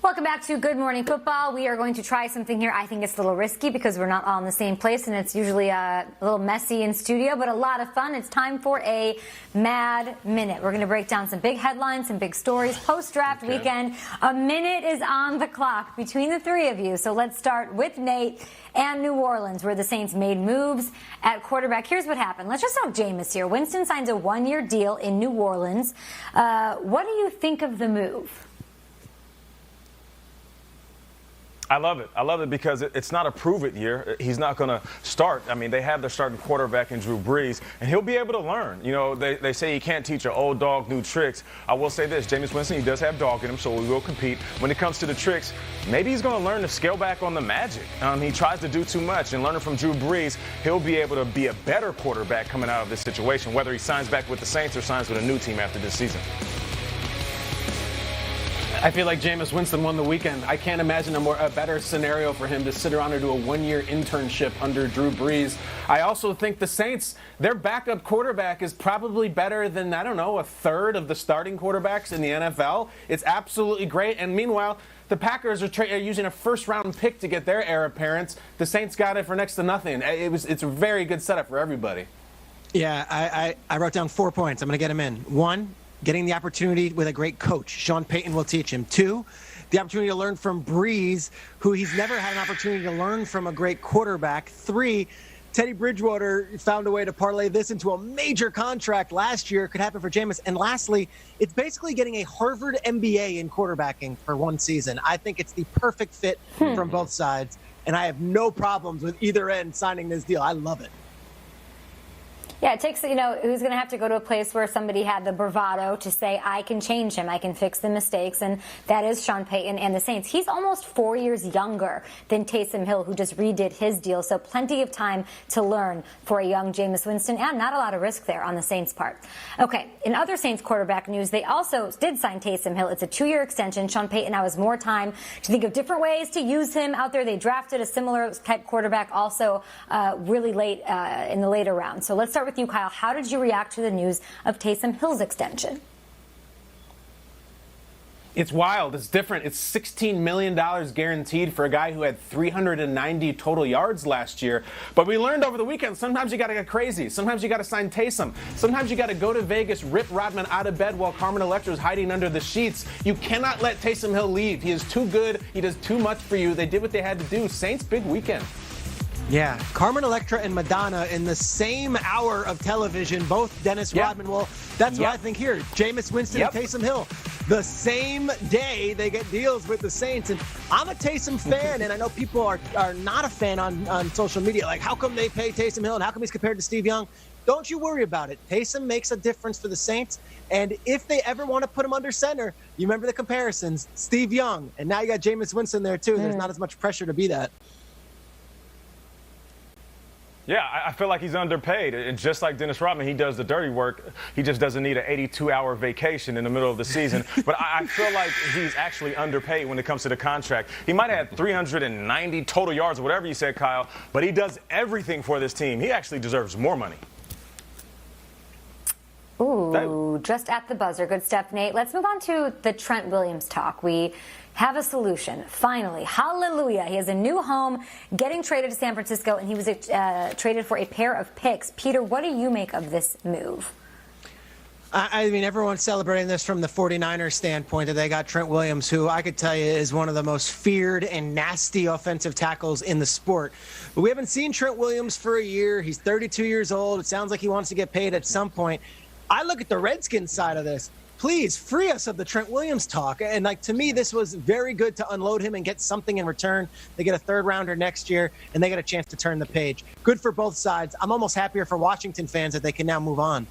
Welcome back to Good Morning Football. We are going to try something here. I think it's a little risky because we're not all in the same place, and it's usually a little messy in studio, but a lot of fun. It's time for a Mad Minute. We're going to break down some big headlines, some big stories, post-draft weekend. A minute is on the clock between the three of you. So let's start with Nate and New Orleans, where the Saints made moves at quarterback. Here's what happened. Let's just talk Jameis here. Winston signs a one-year deal in New Orleans. What do you think of the move? I love it. I love it because it's not a prove-it year. He's not going to start. I mean, they have their starting quarterback in Drew Brees, and he'll be able to learn. You know, they say you can't teach an old dog new tricks. I will say this, Jameis Winston, he does have dog in him, so we will compete. When it comes to the tricks, maybe he's going to learn to scale back on the magic. He tries to do too much, and learning from Drew Brees, he'll be able to be a better quarterback coming out of this situation, whether he signs back with the Saints or signs with a new team after this season. I feel like Jameis Winston won the weekend. I can't imagine a better scenario for him to sit around and do a one-year internship under Drew Brees. I also think the Saints, their backup quarterback is probably better than, I don't know, a third of the starting quarterbacks in the NFL. It's absolutely great. And meanwhile, the Packers are using a first-round pick to get their heir apparent. The Saints got it for next to nothing. It's a very good setup for everybody. Yeah, I wrote down 4 points. I'm going to get them in. 1, getting the opportunity with a great coach. Sean Payton will teach him. 2, the opportunity to learn from Brees, who he's never had an opportunity to learn from a great quarterback. 3, Teddy Bridgewater found a way to parlay this into a major contract last year. Could happen for Jameis. And lastly, it's basically getting a Harvard MBA in quarterbacking for one season. I think it's the perfect fit from both sides, and I have no problems with either end signing this deal. I love it. Yeah, it takes, who's going to have to go to a place where somebody had the bravado to say, I can change him, I can fix the mistakes, and that is Sean Payton and the Saints. He's almost 4 years younger than Taysom Hill, who just redid his deal, so plenty of time to learn for a young Jameis Winston, and not a lot of risk there on the Saints' part. Okay, in other Saints quarterback news, they also did sign Taysom Hill. It's a 2-year extension. Sean Payton now has more time to think of different ways to use him out there. They drafted a similar type quarterback also really late in the later round. So let's start with you, Kyle. How did you react to the news of Taysom Hill's extension? It's wild. It's different. It's $16 million guaranteed for a guy who had 390 total yards last year. But we learned over the weekend, sometimes you got to get crazy. Sometimes you got to sign Taysom. Sometimes you got to go to Vegas, rip Rodman out of bed while Carmen Electra is hiding under the sheets. You cannot let Taysom Hill leave. He is too good. He does too much for you. They did what they had to do. Saints, big weekend. Yeah, Carmen Electra and Madonna in the same hour of television, both Dennis Rodman. Well, that's what I think here. Jameis Winston and Taysom Hill. The same day they get deals with the Saints. And I'm a Taysom fan, and I know people are not a fan on social media. Like, how come they pay Taysom Hill, and how come he's compared to Steve Young? Don't you worry about it. Taysom makes a difference for the Saints. And if they ever want to put him under center, you remember the comparisons, Steve Young. And now you got Jameis Winston there, too. There's not as much pressure to be that. Yeah, I feel like he's underpaid. And just like Dennis Rodman, he does the dirty work. He just doesn't need an 82-hour vacation in the middle of the season. But I feel like he's actually underpaid when it comes to the contract. He might have had 390 total yards or whatever you said, Kyle, but he does everything for this team. He actually deserves more money. Ooh, just at the buzzer. Good stuff, Nate. Let's move on to the Trent Williams talk. We have a solution. Finally, hallelujah. He has a new home, getting traded to San Francisco, and he was traded for a pair of picks. Peter, what do you make of this move? I mean, everyone's celebrating this from the 49ers standpoint that they got Trent Williams, who I could tell you is one of the most feared and nasty offensive tackles in the sport. But we haven't seen Trent Williams for a year. He's 32 years old. It sounds like he wants to get paid at some point. I look at the Redskins side of this. Please free us of the Trent Williams talk. And to me, this was very good to unload him and get something in return. They get a third-rounder next year, and they get a chance to turn the page. Good for both sides. I'm almost happier for Washington fans that they can now move on.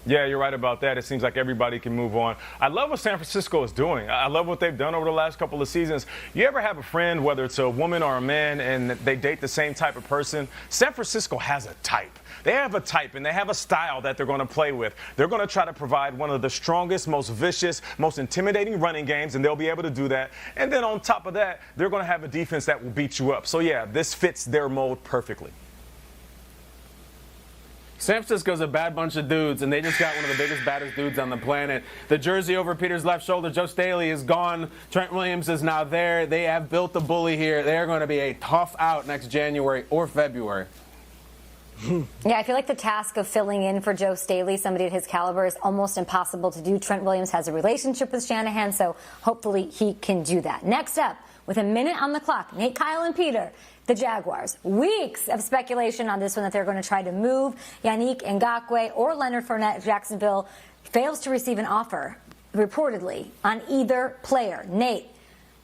Yeah, you're right about that. It seems like everybody can move on. I love what San Francisco is doing. I love what they've done over the last couple of seasons. You ever have a friend, whether it's a woman or a man, and they date the same type of person? San Francisco has a type. They have a type, and they have a style that they're going to play with. They're going to try to provide one of the strongest, most vicious, most intimidating running games, and they'll be able to do that. And then on top of that, they're going to have a defense that will beat you up. So, yeah, this fits their mold perfectly. San Francisco's a bad bunch of dudes, and they just got one of the biggest, baddest dudes on the planet. The jersey over Peter's left shoulder, Joe Staley, is gone. Trent Williams is now there. They have built a bully here. They are going to be a tough out next January or February. Yeah, I feel like the task of filling in for Joe Staley, somebody at his caliber, is almost impossible to do. Trent Williams has a relationship with Shanahan, so hopefully he can do that. Next up, with a minute on the clock, Nate, Kyle, and Peter, the Jaguars. Weeks of speculation on this one that they're going to try to move Yannick Ngakoue or Leonard Fournette if Jacksonville fails to receive an offer, reportedly, on either player. Nate,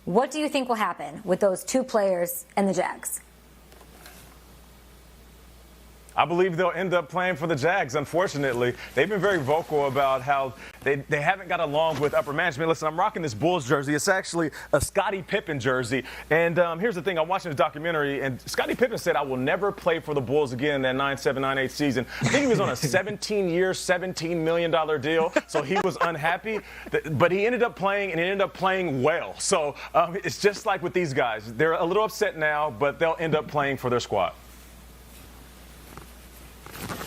what do you think will happen with those two players and the Jags? I believe they'll end up playing for the Jags, unfortunately. They've been very vocal about how they haven't got along with upper management. Listen, I'm rocking this Bulls jersey. It's actually a Scottie Pippen jersey. And here's the thing. I'm watching this documentary, and Scottie Pippen said, I will never play for the Bulls again in that 9-7, 9-8 season. I think he was on a 17-year, $17 million deal, so he was unhappy. But he ended up playing, and he ended up playing well. So it's just like with these guys. They're a little upset now, but they'll end up playing for their squad.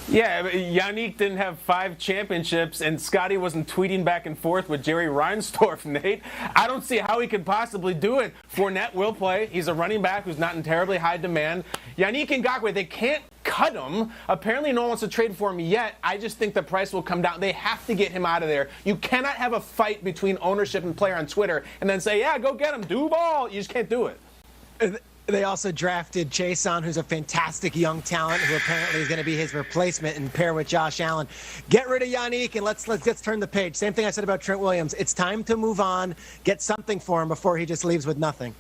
Yeah, Yannick didn't have 5 championships, and Scotty wasn't tweeting back and forth with Jerry Reinsdorf, Nate. I don't see how he could possibly do it. Fournette will play. He's a running back who's not in terribly high demand. Yannick Ngakoue, they can't cut him. Apparently no one wants to trade for him yet. I just think the price will come down. They have to get him out of there. You cannot have a fight between ownership and player on Twitter and then say, yeah, go get him, do ball. You just can't do it. They also drafted Chason, who's a fantastic young talent who apparently is going to be his replacement and pair with Josh Allen. Get rid of Yannick and let's turn the page. Same thing I said about Trent Williams. It's time to move on, get something for him before he just leaves with nothing.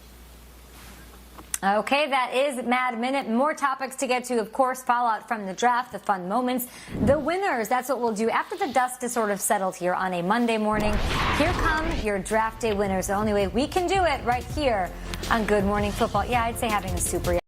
Okay, that is Mad Minute. More topics to get to, of course, fallout from the draft, the fun moments, the winners. That's what we'll do after the dust is sort of settled here on a Monday morning. Here come your draft day winners. The only way we can do it right here on Good Morning Football. Yeah, I'd say having a super